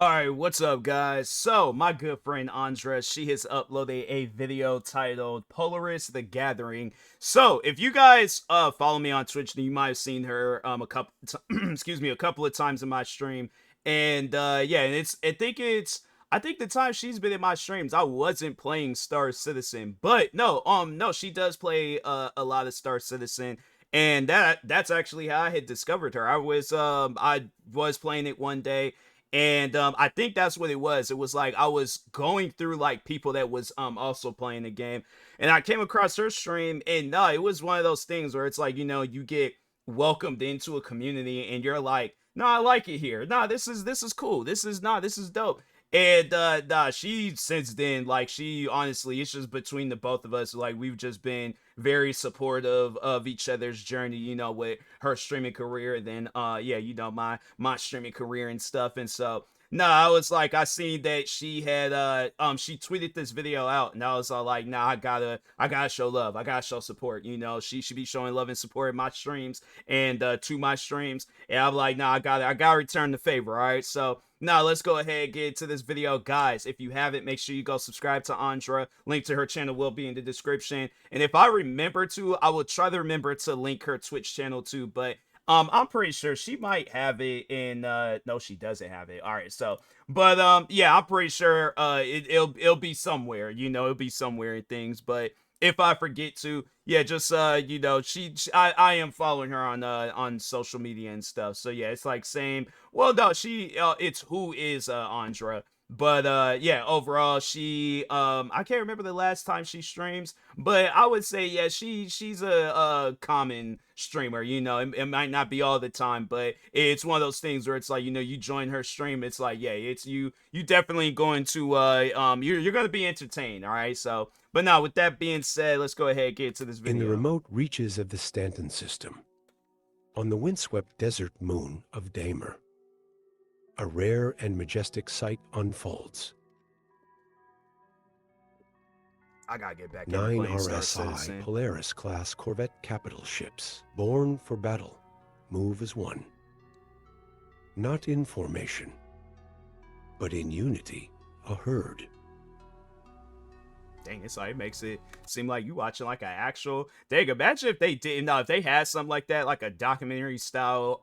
Alright, what's up guys? So, my good friend Andra, she has uploaded a video titled Polaris the Gathering. So, if you guys follow me on Twitch, then you might have seen her a couple excuse me, a couple of times in my stream. And yeah, and I think the time she's been in my streams, I wasn't playing Star Citizen. But no, she does play a lot of Star Citizen. And that's actually how I had discovered her. I was playing it one day, and I think that's what it was. It was like I was going through like people that was also playing the game, and I came across her stream. And no, it was one of those things where it's like, you get welcomed into a community and you're like, no, I like it here. No, this is cool. This is dope. And nah, she since then, like, she honestly, it's just between the both of us, like, we've just been very supportive of each other's journey, with her streaming career, and then yeah, my streaming career and stuff. And so no, I was like, I seen that she had she tweeted this video out, and I was all like, nah, I gotta show love, I gotta show support. She should be showing love and support in my streams, and to my streams. And I'm like, nah, I gotta return the favor. All right, so now let's go ahead and get into this video, guys. If you haven't, make sure you go subscribe to Andra. Link to her channel will be in the description, and if I remember to, I will try to remember to link her Twitch channel too. But I'm pretty sure she might have it in no, she doesn't have it. All right, so but yeah, I'm pretty sure it'll be somewhere, it'll be somewhere in things. But if I forget to, yeah, just I am following her on social media and stuff. So yeah, it's like same. Well, no, it's who is Andra. But yeah, overall, she I can't remember the last time she streams, but I would say, yeah, she's a common streamer. It might not be all the time, but it's one of those things where it's like, you join her stream, it's like, yeah, it's you definitely going to you're going to be entertained. All right, so but now, with that being said, let's go ahead and get to this In the video. remote reaches of the Stanton system, on the windswept desert moon of Damer, a rare and majestic sight unfolds. I gotta get back into 9 playing Star RSI Citizen. Polaris-class corvette capital ships, born for battle, move as one. Not in formation, but in unity, a herd. Dang, it's like, it makes it seem like you watching like an actual. Dang, imagine if they did, no, if they had something like that, like a documentary style,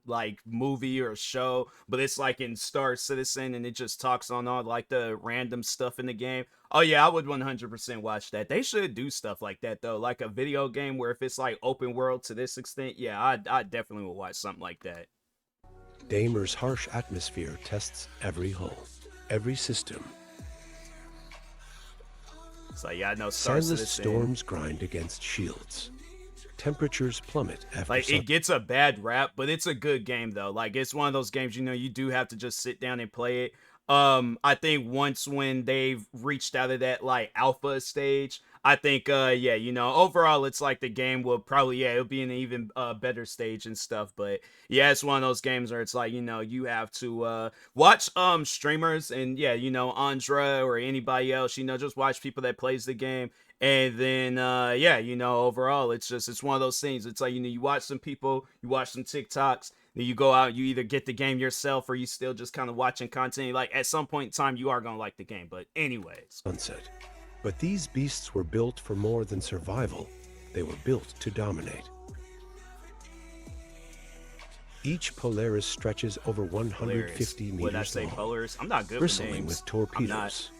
like movie or show, but it's like in Star Citizen, and it just talks on all like the random stuff in the game. Oh yeah, I would 100% watch that. They should do stuff like that though, like a video game where if it's like open world to this extent, yeah, I definitely would watch something like that. Damer's harsh atmosphere tests every hull, every system. So yeah, I know Star Sandless Citizen. storms grind against shields. Temperatures plummet after Like, it gets a bad rap, but it's a good game though. Like, it's one of those games, you do have to just sit down and play it. I think once when they've reached out of that like alpha stage, I think yeah, overall it's like the game will probably, yeah, it'll be in an even better stage and stuff. But yeah, it's one of those games where it's like, you have to watch streamers, and yeah, Andra or anybody else, just watch people that plays the game. And then yeah, overall it's one of those things. It's like, you watch some people, you watch some TikToks, then you go out, you either get the game yourself, or you still just kind of watching content. Like, at some point in time, you are gonna like the game. But anyways, sunset. But these beasts were built for more than survival. They were built to dominate. Each Polaris stretches over 150 meters Would I say long, Polaris? I'm not good with bristling names. with torpedoes.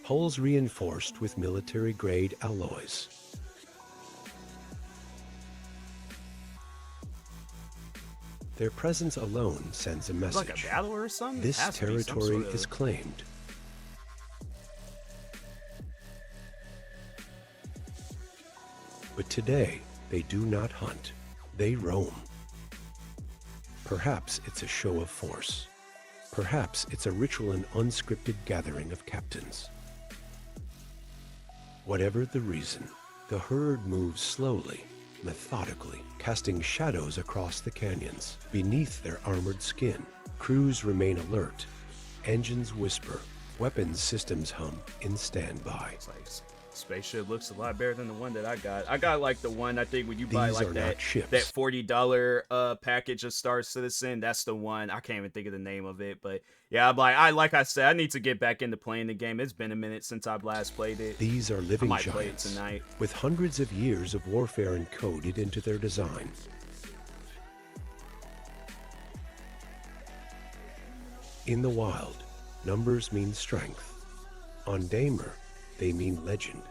Hulls reinforced with military-grade alloys. Their presence alone sends a message. Like a battle or something? This territory is claimed. But today, they do not hunt. They roam. Perhaps it's a show of force. Perhaps it's a ritual and unscripted gathering of captains. Whatever the reason, the herd moves slowly, methodically, casting shadows across the canyons. Beneath their armored skin, crews remain alert. Engines whisper, weapons systems hum in standby. Spaceship looks a lot better than the one that I got. I got like the one, I think when you buy These like are that not ships. that $40 package of Star Citizen. That's the one. I can't even think of the name of it, but yeah, I'm like I said, I need to get back into playing the game. It's been a minute since I've last played it. These are I living might play it giants tonight. with hundreds of years of warfare encoded into their design. In the wild, numbers mean strength. On Damer, they mean legend.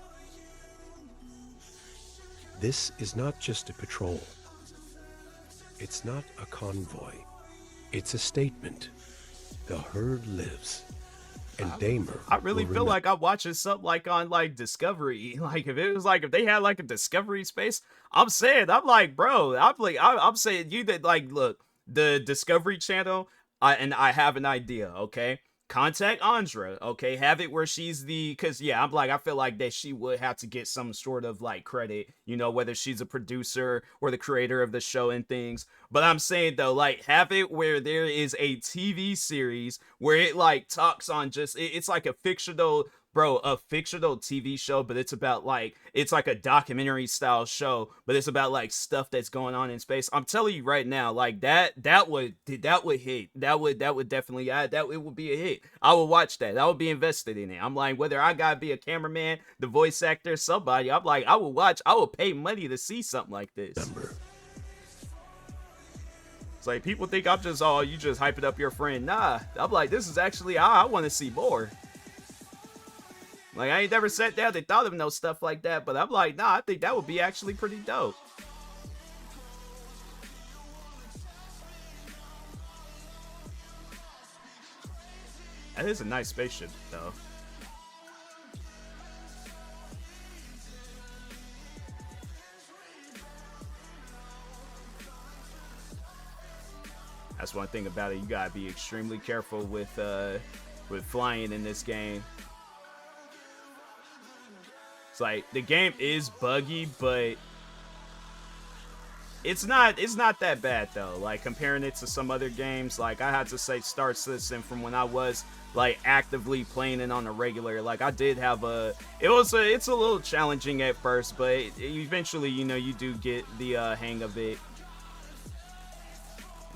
This is not just a patrol. It's not a convoy. It's a statement. The herd lives. And Damer I really will feel remember. like I'm watching something like on like Discovery. Like if it was like if they had like a Discovery space, I'm like, bro, I'm saying you that like look, the Discovery Channel, I have an idea, okay? Contact Andra, okay? Have it where she's the cause yeah, I'm like, I feel like that she would have to get some sort of like credit, you know, whether she's a producer or the creator of the show and things. But I'm saying though, like, have it where there is a TV series where it like talks on just it's like a fictional a fictional TV show, but it's about like it's like a documentary style show, but it's about like stuff that's going on in space. I'm telling you right now, like that would hit. That would definitely that it would be a hit. I would watch that. I would be invested in it. I'm like, whether I gotta be a cameraman, the voice actor, somebody, I'm like, I would watch, I would pay money to see something like this. It's like people think I'm just you just hyping up your friend. Nah, I'm like, this is actually I want to see more. Like, I ain't never sat down and thought of no stuff like that, but I'm like, nah, I think that would be actually pretty dope. That is a nice spaceship, though. That's one thing about it. You gotta be extremely careful with flying in this game. It's like the game is buggy, but it's not that bad though. Like comparing it to some other games, like I had to say Star Citizen from when I was like actively playing it on a regular. Like I did have it's a little challenging at first, but eventually, you know, you do get the hang of it.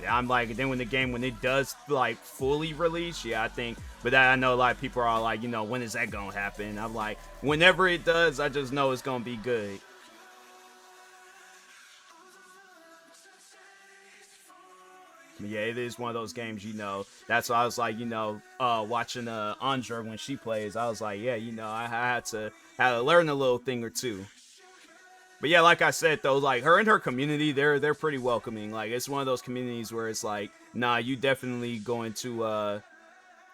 Yeah, I'm like, then when it does like fully release, yeah, I think, but I know a lot of people are like, you know, when is that gonna happen? I'm like, whenever it does, I just know it's gonna be good. But yeah, it is one of those games, you know, that's why I was like, you know, watching Andra when she plays, I was like, yeah, you know, I had to learn a little thing or two. But yeah, like I said though, like her and her community, they're pretty welcoming. Like it's one of those communities where it's like, nah, you definitely going to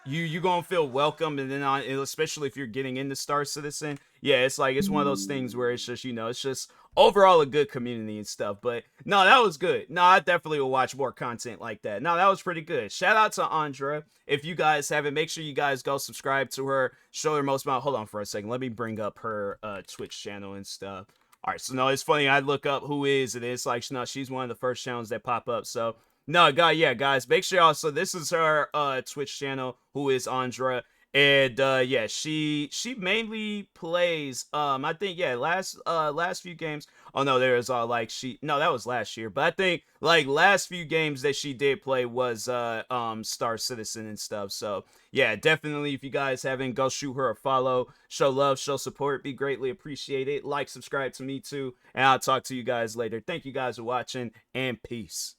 you gonna feel welcome, and then especially if you're getting into Star Citizen, yeah, it's like it's one of those things where it's just, you know, it's just overall a good community and stuff. But no, that was good. No, I definitely will watch more content like that. No, that was pretty good. Shout out to Andra. If you guys haven't, make sure you guys go subscribe to her, show her most amount. Hold on for a second, let me bring up her Twitch channel and stuff. All right, so no, it's funny. I look up who is it. It's like, no, she's one of the first channels that pop up. So no, yeah, guys, make sure also this is her Twitch channel, who is Andra, and yeah, she mainly plays I think yeah, last few games. Oh no, there's like that was last year, but I think like last few games that she did play was Star Citizen and stuff. So yeah, definitely if you guys haven't, go shoot her a follow, show love, show support, be greatly appreciated. Like, subscribe to me too, and I'll talk to you guys later. Thank you guys for watching, and peace.